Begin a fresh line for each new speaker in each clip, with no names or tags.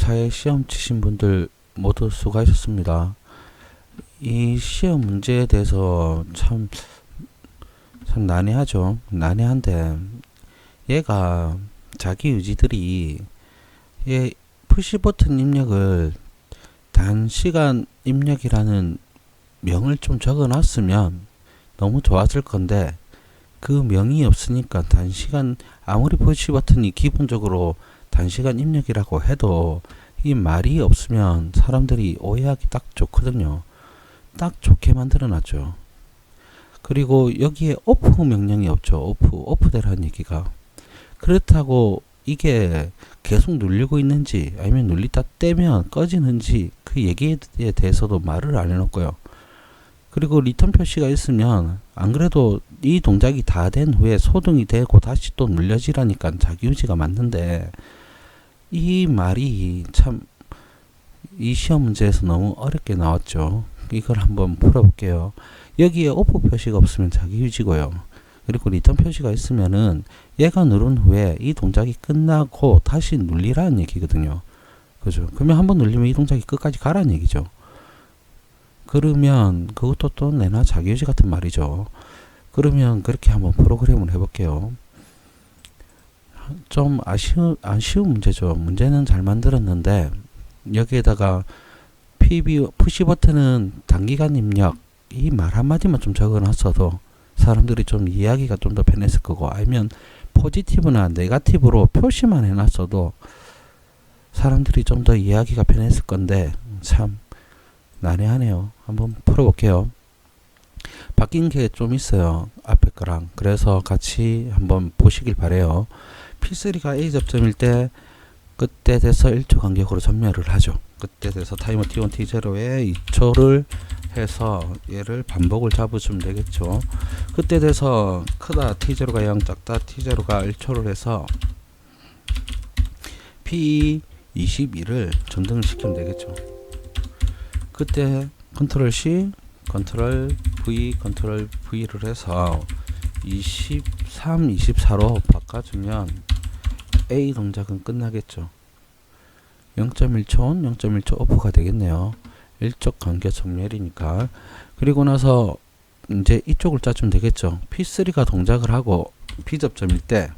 교사의 시험 치신 분들 모두 수고하셨습니다. 이 시험 문제에 대해서 참 난해하죠. 난해한데 얘가 자기 의지들이 얘 푸시 버튼 입력을 단시간 입력이라는 명을 좀 적어 놨으면 너무 좋았을 건데 그 명이 없으니까 단시간, 아무리 푸시 버튼이 기본적으로 단시간 입력이라고 해도 이 말이 없으면 사람들이 오해하기 딱 좋거든요. 딱 좋게 만들어 놨죠. 그리고 여기에 오프 명령이 없죠. 오프되라는 얘기가. 그렇다고 이게 계속 눌리고 있는지 아니면 눌리다 떼면 꺼지는지 그 얘기에 대해서도 말을 안 해놓고요. 그리고 리턴 표시가 있으면 안 그래도 이 동작이 다 된 후에 소등이 되고 다시 또 눌려지라니까 자기유지가 맞는데 이 말이 참 이 시험 문제에서 너무 어렵게 나왔죠. 이걸 한번 풀어볼게요. 여기에 오프 표시가 없으면 자기유지고요. 그리고 리턴 표시가 있으면은 얘가 누른 후에 이 동작이 끝나고 다시 눌리라는 얘기거든요. 그죠? 그러면 한번 눌리면 이 동작이 끝까지 가라는 얘기죠. 그러면 그것도 또 내나 자기유지 같은 말이죠. 그러면 그렇게 한번 프로그램을 해볼게요. 좀 아쉬운 문제죠. 문제는 잘 만들었는데 여기에다가 푸시 버튼은 단기간 입력 이 말 한마디만 좀 적어놨어도 사람들이 좀 이해하기가 좀 더 편했을 거고 아니면 포지티브나 네거티브로 표시만 해놨어도 사람들이 좀 더 이해하기가 편했을 건데 참 난해하네요. 한번 풀어볼게요. 바뀐 게 좀 있어요. 앞에 거랑. 그래서 같이 한번 보시길 바래요. P3가 A 접점일 때 그때 돼서 1초 간격으로 전멸을 하죠. 그때 돼서 타이머 T1, T0에 2초를 해서 얘를 반복을 잡아주면 되겠죠. 그때 돼서 크다 T0가 0, 작다 T0가 1초를 해서 P22를 전등을 시키면 되겠죠. 그때 컨트롤 C, 컨트롤 V, 컨트롤 V를 해서 23, 24로 바꿔주면 A 동작은 끝나겠죠. 0.1초는 0.1초 오프가 되겠네요. 1쪽 간격 전멸이니까. 그리고 나서 이제 이쪽을 짜주면 되겠죠. P3가 동작을 하고 B 접점일 때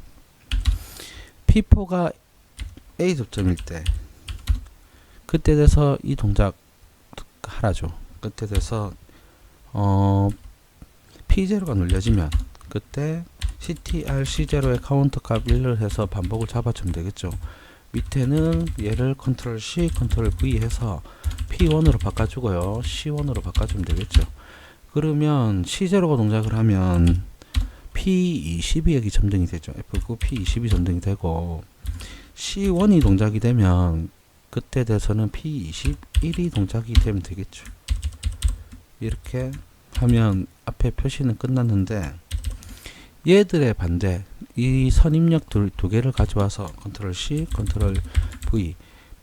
P4가 A 접점일 때 그때 돼서 이 동작 하라죠. 그때 돼서 P0가 눌려지면 그때 CTR C0의 카운터 값 1을 해서 반복을 잡아주면 되겠죠. 밑에는 얘를 컨트롤 C, 컨트롤 V 해서 P1으로 바꿔주고요. C1으로 바꿔주면 되겠죠. 그러면 C0가 동작을 하면 P22 여기 점등이 되죠. F9 P22 점등이 되고 C1이 동작이 되면 그때 돼서는 P21이 동작이 되면 되겠죠. 이렇게 하면 앞에 표시는 끝났는데 얘들의 반대 이 선입력 두 개를 가져와서 컨트롤 C, 컨트롤 V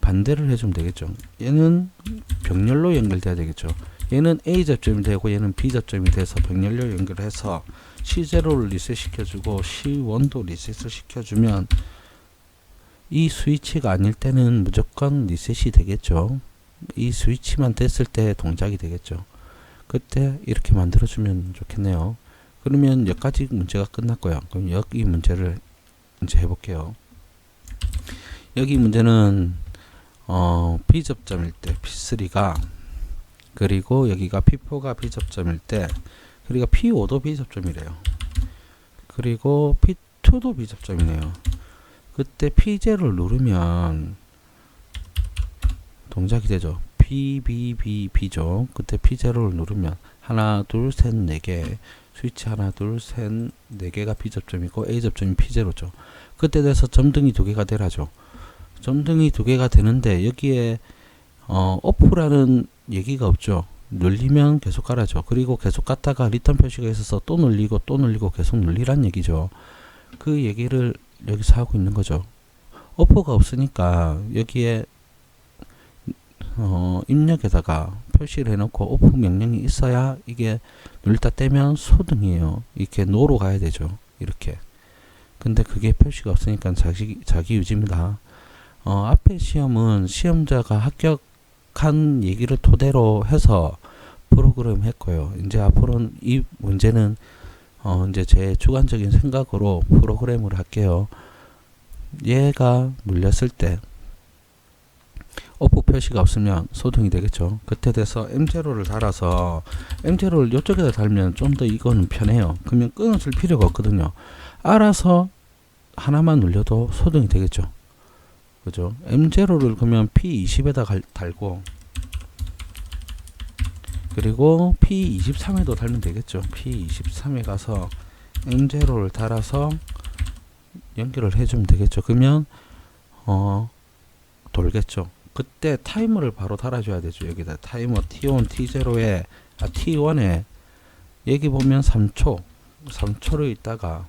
반대를 해주면 되겠죠. 얘는 병렬로 연결돼야 되겠죠. 얘는 A 접점이 되고 얘는 B 접점이 돼서 병렬로 연결해서 C0를 리셋 시켜주고 C1도 리셋을 시켜주면 이 스위치가 아닐 때는 무조건 리셋이 되겠죠. 이 스위치만 됐을 때 동작이 되겠죠. 그때 이렇게 만들어주면 좋겠네요. 그러면 여기까지 문제가 끝났고요. 그럼 여기 문제를 이제 해볼게요. 여기 문제는 B 접점일 때 P3가 그리고 여기가 P4가 B 접점일 때 그리고 P5도 B 접점이래요. 그리고 P2도 B 접점이네요. 그때 P0를 누르면 동작이 되죠. B죠. 그때 P0를 누르면 하나, 둘, 셋, 네 개 스위치 하나, 둘, 셋, 네 개가 B 접점이고 A 접점이 P0죠. 그때 돼서 점등이 두 개가 되라죠. 점등이 두 개가 되는데 여기에 오프라는 얘기가 없죠. 눌리면 계속 가라죠. 그리고 계속 갔다가 리턴 표시가 있어서 또 눌리고 또 눌리고 계속 눌리란 얘기죠. 그 얘기를 여기서 하고 있는 거죠. 오프가 없으니까 여기에 입력에다가 표시를 해놓고 오프 명령이 있어야 이게 눌렸다 떼면 소등이에요. 이렇게 노로 가야 되죠. 이렇게. 근데 그게 표시가 없으니까 자기 유지입니다. 앞에 시험은 시험자가 합격한 얘기를 토대로 해서 프로그램 했고요. 이제 앞으로는 이 문제는 이제 제 주관적인 생각으로 프로그램을 할게요. 얘가 눌렸을 때 오프 표시가 없으면 소등이 되겠죠. 그때 돼서 M0를 달아서 M0를 이쪽에다 달면 좀 더 이거는 편해요. 그러면 끊어줄 필요가 없거든요. 알아서 하나만 눌려도 소등이 되겠죠. 그죠? M0를 그러면 P20에다 달고 그리고 P23에도 달면 되겠죠. P23에 가서 M0를 달아서 연결을 해주면 되겠죠. 그러면 돌겠죠. 그때 타이머를 바로 달아줘야 되죠. 여기다 타이머 T1, T0에 T1에 여기 보면 3초를 있다가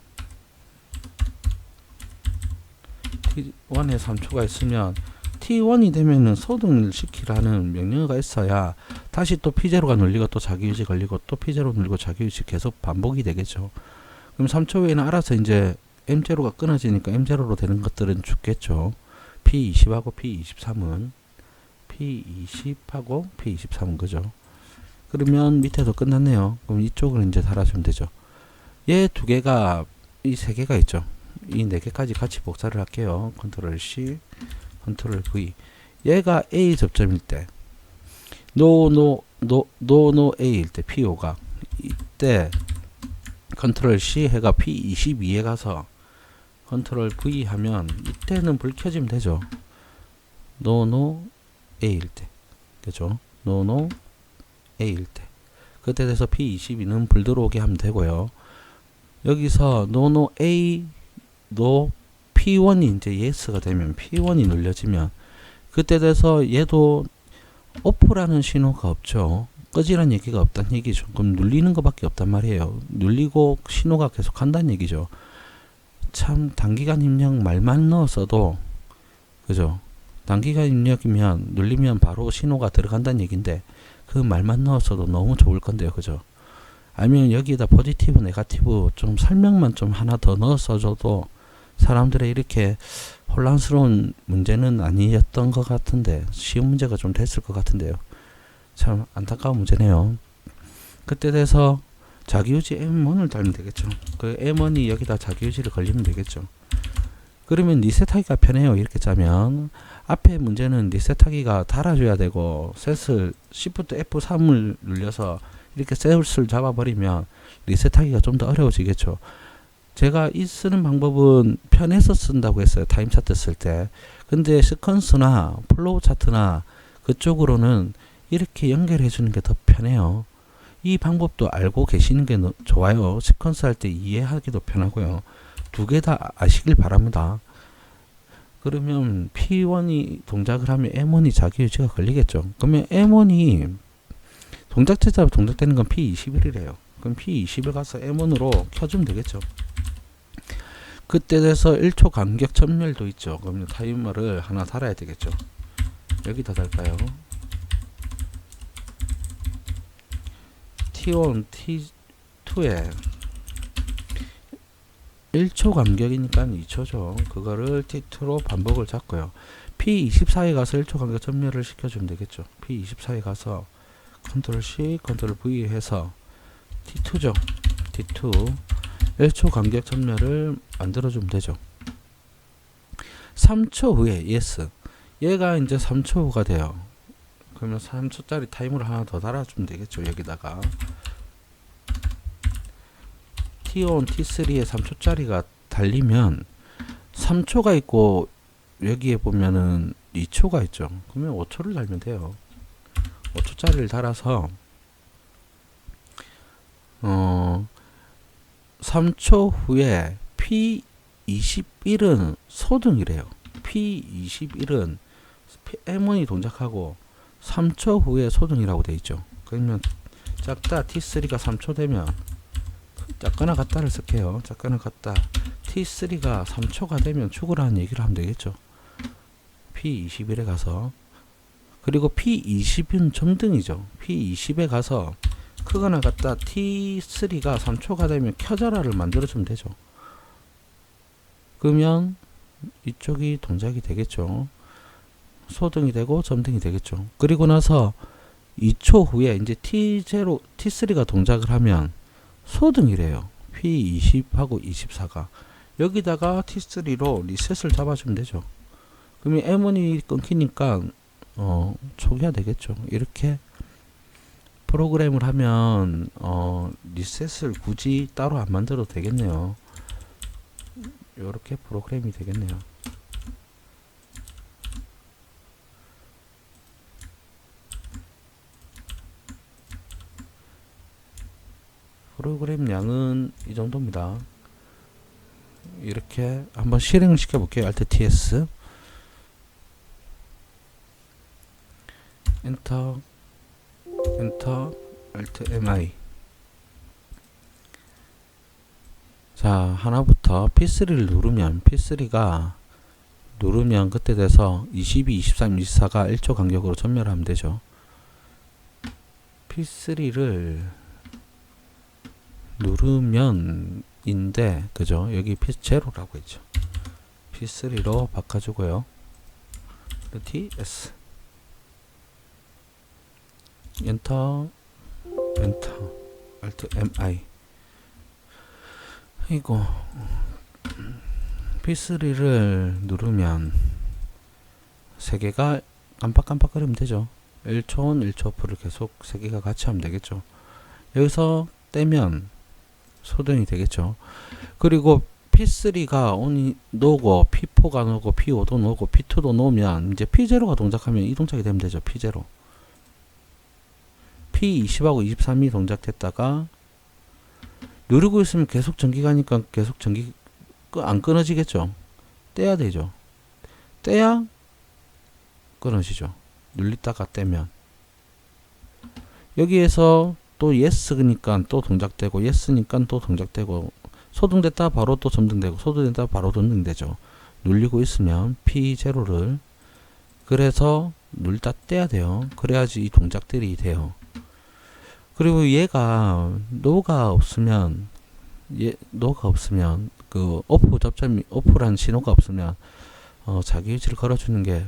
T1에 3초가 있으면 T1이 되면은 소등을 시키라는 명령어가 있어야 다시 또 P0가 눌리고 또 자기유지 걸리고 또 P0 눌리고 자기유지 계속 반복이 되겠죠. 그럼 3초 후에는 알아서 이제 M0가 끊어지니까 M0로 되는 것들은 죽겠죠. P20하고 P23은 P20하고 P23은 그죠. 그러면 밑에도 끝났네요. 그럼 이쪽을 이제 달아주면 되죠. 얘 두 개가 이 세 개가 있죠. 이 네 개까지 같이 복사를 할게요. 컨트롤 C, 컨트롤 V. 얘가 A 접점일 때, no A일 때 P5가 이때 컨트롤 C 해가 P22에 가서 컨트롤 V 하면 이때는 불 켜지면 되죠. no A일 때, 그죠? no A일 때. 그때 돼서 P22는 불 들어오게 하면 되고요. 여기서 no A, no P1이 이제 yes가 되면 P1이 눌려지면 그때 돼서 얘도 오프라는 신호가 없죠. 꺼지란 얘기가 없다는 얘기죠. 그럼 눌리는 것밖에 없단 말이에요. 눌리고 신호가 계속 한다는 얘기죠. 참 단기간 입력 말만 넣었어도 그죠? 단기간 입력이면 눌리면 바로 신호가 들어간다는 얘기인데 그 말만 넣었어도 너무 좋을 건데요. 그죠? 아니면 여기에다 포지티브, 네거티브 좀 설명만 좀 하나 더 넣었어줘도 사람들의 이렇게 혼란스러운 문제는 아니었던 것 같은데 쉬운 문제가 좀 됐을 것 같은데요. 참 안타까운 문제네요. 그때 돼서 자기유지 M1을 달면 되겠죠. 그 M1이 여기다 자기유지를 걸리면 되겠죠. 그러면 리셋하기가 편해요. 이렇게 짜면 앞에 문제는 리셋하기가 달아줘야 되고 셋을 Shift F3을 눌려서 이렇게 셋을 잡아버리면 리셋하기가 좀 더 어려워지겠죠. 제가 이 쓰는 방법은 편해서 쓴다고 했어요. 타임 차트 쓸 때. 근데 시퀀스나 플로우 차트나 그쪽으로는 이렇게 연결해 주는 게 더 편해요. 이 방법도 알고 계시는 게 좋아요. 시퀀스 할 때 이해하기도 편하고요. 두 개 다 아시길 바랍니다. 그러면 P1이 동작을 하면 M1이 자기유지가 걸리겠죠. 그러면 M1이 동작제자 동작되는 건 P21이래요. 그럼 P20을 가서 M1으로 켜주면 되겠죠. 그때 돼서 1초 간격 전멸도 있죠. 그러면 타이머를 하나 달아야 되겠죠. 여기다 달까요? T1, T2에 1초 간격이니까 2초죠. 그거를 T2로 반복을 잡고요. P24에 가서 1초 간격 전멸을 시켜주면 되겠죠. P24에 가서 컨트롤 C, 컨트롤 V 해서 T2죠. T2 1초 간격 전멸을 만들어주면 되죠. 3초 후에 yes. 얘가 이제 3초 후가 돼요. 그러면 3초짜리 타이머를 하나 더 달아주면 되겠죠. 여기다가 T1, T3에 3초짜리가 달리면 3초가 있고 여기에 보면은 2초가 있죠. 그러면 5초를 달면 돼요. 5초짜리를 달아서 3초 후에 P21은 소등이래요. P21은 M1이 동작하고 3초 후에 소등이라고 되어 있죠. 그러면 작다 T3가 3초 되면 작거나 같다를 쓸게요. 작거나 같다 T3가 3초가 되면 죽으라는 얘기를 하면 되겠죠. P21에 가서 그리고 P20은 점등이죠. P20에 가서 크거나 같다 T3가 3초가 되면 켜져라를 만들어주면 되죠. 그러면 이쪽이 동작이 되겠죠. 소등이 되고 점등이 되겠죠. 그리고 나서 2초 후에 이제 T0, T3가 동작을 하면 소등이래요. P20하고 24가. 여기다가 T3로 리셋을 잡아주면 되죠. 그러면 M1이 끊기니까 초기화 되겠죠. 이렇게 프로그램을 하면 리셋을 굳이 따로 안 만들어도 되겠네요. 이렇게 프로그램이 되겠네요. 프로그램 양은 이 정도입니다. 이렇게 한번 실행을 시켜 볼게요. Alt TS 엔터 Alt MI. 자, 하나부터 P3를 누르면 P3가 누르면 그때 돼서 22, 23, 24가 1초 간격으로 전멸하면 되죠. P3를 누르면 인데 그죠? 여기 P0라고 했죠. P3로 바꿔주고요. TS 엔터 Alt MI. 이거 P3를 누르면 세 개가 깜빡깜빡거리면 되죠. 1초, 1초%를 계속 세 개가 같이 하면 되겠죠. 여기서 떼면 소등이 되겠죠. 그리고 P3가 온이 놓고 P4가 놓고 P5도 놓고 P2도 놓으면 이제 P0가 동작하면 이 동작이 되면 되죠. P0. P20하고 23이 동작됐다가 누르고 있으면 계속 전기 가니까 계속 전기 안 끊어지겠죠. 떼야 되죠. 떼야 끊어지죠. 눌리다가 떼면 여기에서 또 yes니까 또 동작되고 yes니까 또 동작되고 소등됐다 바로 또 점등되고 소등됐다 바로 점등되죠. 눌리고 있으면 P0를 그래서 눌다 떼야 돼요. 그래야지 이 동작들이 돼요. 그리고 얘가 노가 없으면 그 오프 접점이 오프란 신호가 없으면 자기 위치를 걸어주는 게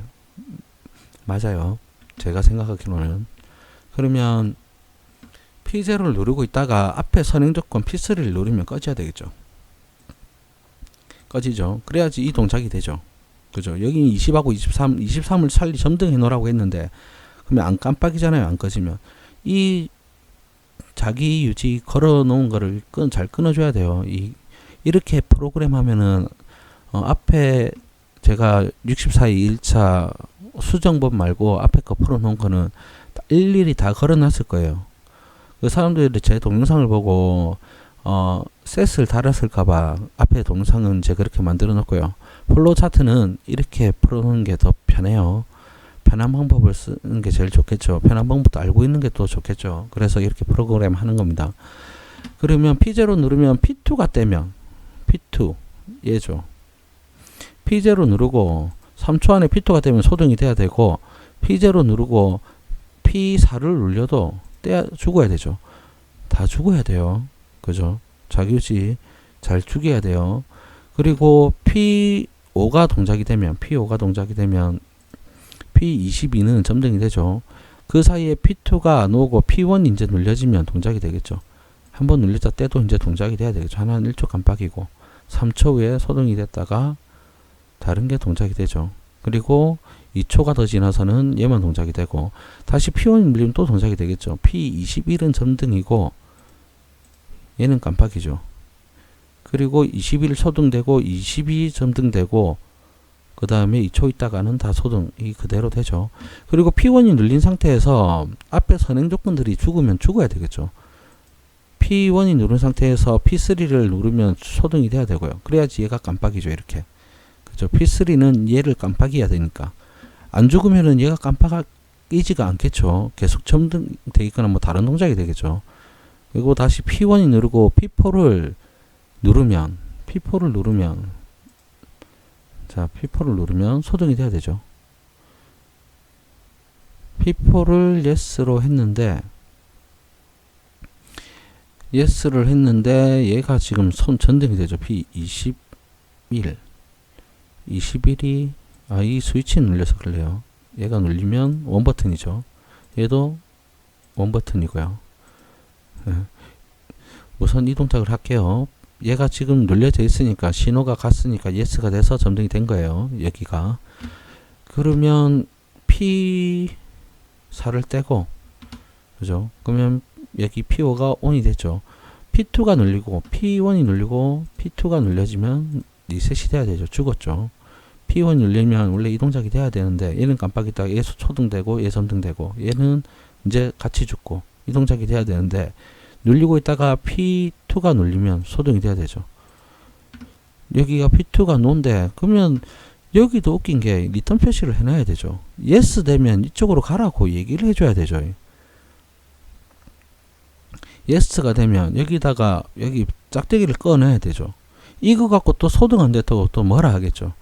맞아요. 제가 생각하기로는. 그러면 P0를 누르고 있다가 앞에 선행 조건 P3를 누르면 꺼져야 되겠죠. 꺼지죠. 그래야지 이 동작이 되죠. 그죠? 여기 20하고 23을 살리 점등해 놓으라고 했는데 그러면 안 깜빡이잖아요. 안 꺼지면. 이 자기 유지 걸어 놓은 거를 잘 끊어줘야 돼요. 이렇게 프로그램 하면은 앞에 제가 64의 1차 수정법 말고 앞에 거 풀어 놓은 거는 일일이 다 걸어 놨을 거예요. 그 사람들이 제 동영상을 보고 셋을 달았을까봐 앞에 동영상은 제가 그렇게 만들어 놓고요. 플로우 차트는 이렇게 풀어 놓는 게 더 편해요. 편한 방법을 쓰는 게 제일 좋겠죠. 편한 방법도 알고 있는 게 또 좋겠죠. 그래서 이렇게 프로그램 하는 겁니다. 그러면 P0 누르면 P2가 떼면 P2 얘죠. P0 누르고 3초 안에 P2가 되면 소등이 돼야 되고 P0 누르고 P4를 눌려도 죽어야 되죠. 다 죽어야 돼요. 그죠? 자기유지 잘 죽여야 돼요. 그리고 P5가 동작이 되면 P22는 점등이 되죠. 그 사이에 P2가 놓고 P1 이제 눌려지면 동작이 되겠죠. 한번 눌렸다 떼도 이제 동작이 돼야 되겠죠. 하나는 1초 깜빡이고 3초 후에 소등이 됐다가 다른 게 동작이 되죠. 그리고 2초가 더 지나서는 얘만 동작이 되고 다시 P1이 눌리면 또 동작이 되겠죠. P21은 점등이고 얘는 깜빡이죠. 그리고 21 소등되고 22 점등되고 그 다음에 2초 있다가는 다 소등이 그대로 되죠. 그리고 P1이 눌린 상태에서 앞에 선행 조건들이 죽으면 죽어야 되겠죠. P1이 누른 상태에서 P3를 누르면 소등이 돼야 되고요. 그래야지 얘가 깜빡이죠. 이렇게. 그죠. P3는 얘를 깜빡이야 되니까. 안 죽으면은 얘가 깜빡이지가 않겠죠. 계속 점등돼 있거나 뭐 다른 동작이 되겠죠. 그리고 다시 P1이 누르고 P4를 누르면 자, P4를 누르면 소등이 돼야 되죠. P4를 yes로 했는데 얘가 지금 전등이 되죠. P21 21이 이 스위치 눌려서 그래요. 얘가 눌리면 원 버튼이죠. 얘도 원 버튼이고요. 예. 우선 이 동작을 할게요. 얘가 지금 눌려져 있으니까 신호가 갔으니까 yes가 돼서 점등이 된 거예요. 여기가. 그러면 P4를 떼고, 그죠? 그러면 여기 P5가 ON이 됐죠. P2가 눌리고 P1이 눌리고 P2가 눌려지면 리셋이 돼야 되죠. 죽었죠. P1이 눌리면 원래 이 동작이 돼야 되는데 얘는 깜빡이다가 얘 초등되고 얘 점등되고 얘는 이제 같이 죽고 이 동작이 돼야 되는데 눌리고 있다가 P2가 눌리면 소등이 돼야 되죠. 여기가 P2가 노인데 그러면 여기도 웃긴 게 리턴 표시를 해놔야 되죠. yes 되면 이쪽으로 가라고 얘기를 해줘야 되죠. yes가 되면 여기다가 여기 짝대기를 꺼내야 되죠. 이거 갖고 또 소등 안 됐다고 또 뭐라 하겠죠.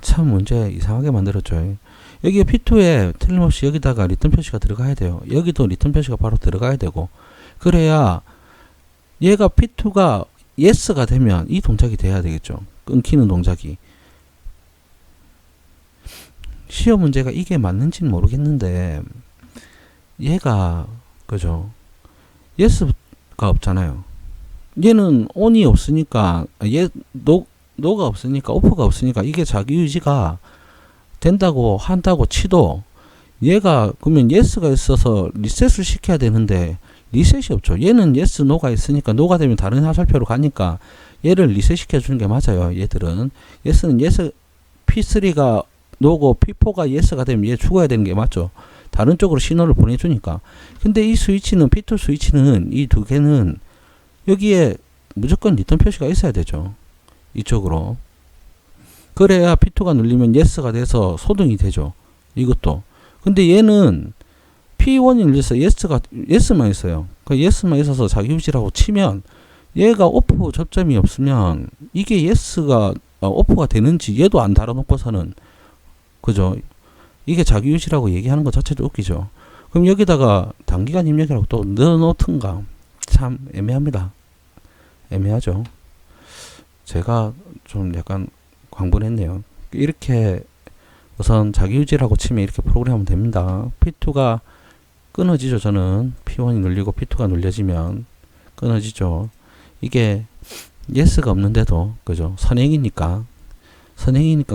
참 문제 이상하게 만들었죠. 여기 P2에 틀림없이 여기다가 리턴 표시가 들어가야 돼요. 여기도 리턴 표시가 바로 들어가야 되고 그래야 얘가 P2가 yes가 되면 이 동작이 돼야 되겠죠. 끊기는 동작이. 시험 문제가 이게 맞는지는 모르겠는데 얘가 그죠. yes가 없잖아요. 얘는 on이 없으니까 얘 노가 없으니까 off가 없으니까 이게 자기 유지가 된다고 한다고 치도 얘가 그러면 yes가 있어서 리셋을 시켜야 되는데 리셋이 없죠. 얘는 yes, no가 있으니까 no가 되면 다른 화살표로 가니까 얘를 리셋 시켜주는 게 맞아요. 얘들은 yes는 yes, P3가 no고 P4가 yes가 되면 얘 죽어야 되는 게 맞죠. 다른 쪽으로 신호를 보내주니까. 근데 이 스위치는 P2 스위치는 이 두 개는 여기에 무조건 리턴 표시가 있어야 되죠. 이쪽으로. 그래야 P2가 눌리면 yes가 돼서 소등이 되죠. 이것도. 근데 얘는 P1이 눌려서 yes만 있어요. 그 yes만 있어서 자기 유지라고 치면 얘가 off 접점이 없으면 이게 yes가 off가 되는지 얘도 안 달아놓고서는 그죠. 이게 자기 유지라고 얘기하는 것 자체도 웃기죠. 그럼 여기다가 단기간 입력이라고 또 넣어놓든가 참 애매합니다. 애매하죠. 제가 좀 약간 광분했네요. 이렇게 우선 자기 유지라고 치면 이렇게 프로그램하면 됩니다. P2가 끊어지죠. 저는 P1이 눌리고 P2가 눌려지면 끊어지죠. 이게 yes가 없는데도 그죠. 선행이니까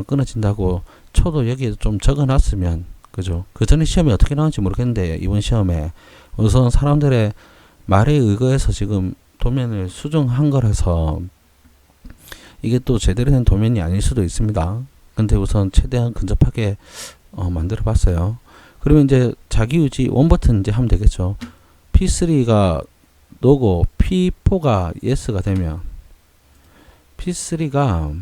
끊어진다고 쳐도 여기에 좀 적어놨으면 그죠. 그 전에 시험이 어떻게 나왔는지 모르겠는데 이번 시험에 우선 사람들의 말에 의거해서 지금 도면을 수정한 거라서 이게 또 제대로 된 도면이 아닐 수도 있습니다. 근데 우선 최대한 근접하게 만들어 봤어요. 그러면 이제 자기 유지 원 버튼 이제 하면 되겠죠. P3가 노고 P4가 yes가 되면 P3가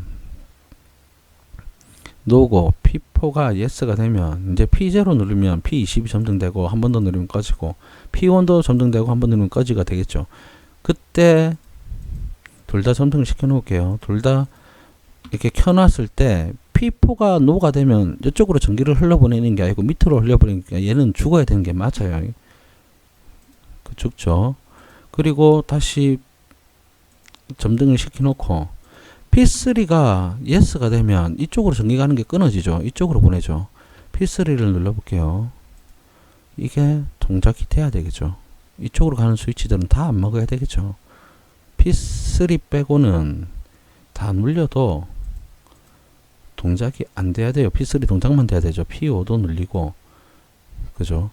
노고 P4가 yes가 되면 이제 P0 누르면 P20이 점등되고 한 번 더 누르면 꺼지고 P1도 점등되고 한 번 누르면 꺼지가 되겠죠. 그때 둘 다 점등을 시켜 놓을게요. 둘 다 이렇게 켜놨을 때 P4가 노가 되면 이쪽으로 전기를 흘러보내는 게 아니고 밑으로 흘려보내니까 얘는 죽어야 되는 게 맞아요. 죽죠. 그리고 다시 점등을 시켜 놓고 P3가 yes가 되면 이쪽으로 전기 가는 게 끊어지죠. 이쪽으로 보내죠. P3를 눌러볼게요. 이게 동작이 돼야 되겠죠. 이쪽으로 가는 스위치들은 다 안 먹어야 되겠죠. P3 빼고는 다 눌려도 동작이 안 돼야 돼요. P3 동작만 돼야 되죠. P5도 눌리고 그죠.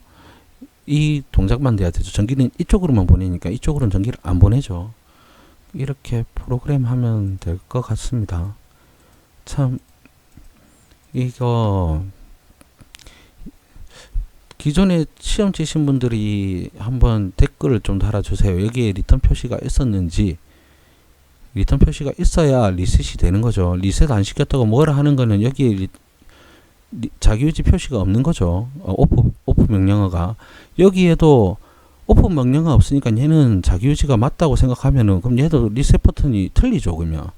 이 동작만 돼야 되죠. 전기는 이쪽으로만 보내니까 이쪽으로는 전기를 안 보내죠. 이렇게 프로그램 하면 될 것 같습니다. 참 이거 기존에 시험 치신 분들이 한번 댓글을 좀 달아주세요. 여기에 리턴 표시가 있었는지. 리턴 표시가 있어야 리셋이 되는 거죠. 리셋 안 시켰다고 뭐라 하는 거는 여기에 자기유지 표시가 없는 거죠. 오프 명령어가. 여기에도 오프 명령어가 없으니까 얘는 자기유지가 맞다고 생각하면은 그럼 얘도 리셋 버튼이 틀리죠. 그러면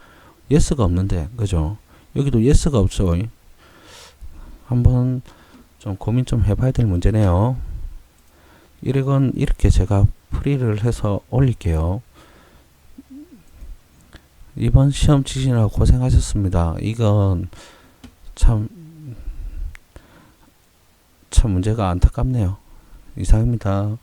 yes가 없는데 그죠. 여기도 yes가 없죠. 한번 좀 고민 좀 해봐야 될 문제네요. 이건 이렇게 제가 풀이를 해서 올릴게요. 이번 시험 치시느라 고생하셨습니다. 이건 참 참 문제가 안타깝네요. 이상입니다.